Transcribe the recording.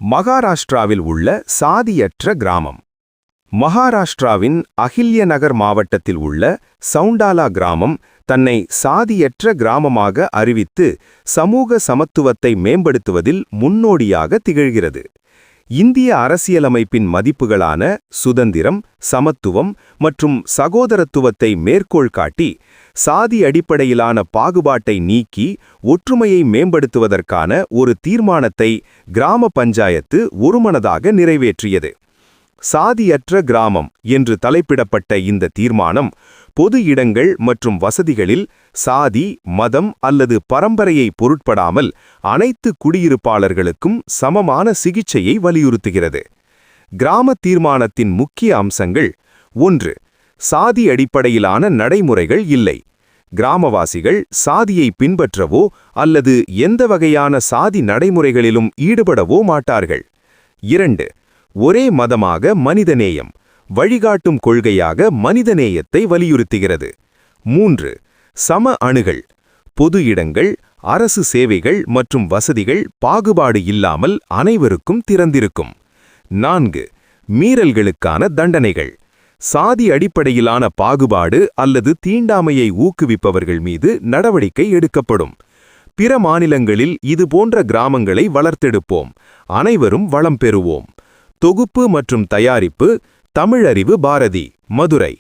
மகாராஷ்டிராவில் உள்ள சாதியற்ற கிராமம். மகாராஷ்டிராவின் அகில்யநகர் மாவட்டத்தில் உள்ள சவுண்டாலா கிராமம் தன்னை சாதியற்ற கிராமமாக அறிவித்து சமூக சமத்துவத்தை மேம்படுத்துவதில் முன்னோடியாக திகழ்கிறது. இந்திய அரசியலமைப்பின் மதிப்புகளான சுதந்திரம், சமத்துவம் மற்றும் சகோதரத்துவத்தை மேற்கோள் காட்டி சாதி அடிப்படையிலான பாகுபாட்டை நீக்கி ஒற்றுமையை மேம்படுத்துவதற்கான ஒரு தீர்மானத்தை கிராம பஞ்சாயத்து ஒருமனதாக நிறைவேற்றியது. சாதியற்ற கிராமம் என்று தலைப்பிடப்பட்ட இந்த தீர்மானம் பொது இடங்கள் மற்றும் வசதிகளில் சாதி, மதம் அல்லது பரம்பரையை பொருட்படாமல் அனைத்து குடியிருப்பாளர்களுக்கும் சமமான சிகிச்சையை வலியுறுத்துகிறது. கிராம தீர்மானத்தின் முக்கிய அம்சங்கள்: 1. சாதி அடிப்படையிலான நடைமுறைகள் இல்லை. கிராமவாசிகள் சாதியை பின்பற்றவோ அல்லது எந்த வகையான சாதி நடைமுறைகளிலும் ஈடுபடவோ மாட்டார்கள். 2. ஒரே மதமாக மனிதநேயம், வழிகாட்டும் கொள்கையாக மனிதநேயத்தை வலியுறுத்துகிறது. 3. சம அணுகல், பொது இடங்கள், அரசு சேவைகள் மற்றும் வசதிகள் பாகுபாடு இல்லாமல் அனைவருக்கும் திறந்திருக்கும். 4. மீறல்களுக்கான தண்டனைகள், சாதி அடிப்படையிலான பாகுபாடு அல்லது தீண்டாமையை ஊக்குவிப்பவர்கள் மீது நடவடிக்கை எடுக்கப்படும். பிற மாநிலங்களில் இதுபோன்ற கிராமங்களை வளர்த்தெடுப்போம், அனைவரும் வளம் பெறுவோம். தொகுப்பு மற்றும் தயாரிப்பு தமிழறிவு பாரதி, மதுரை.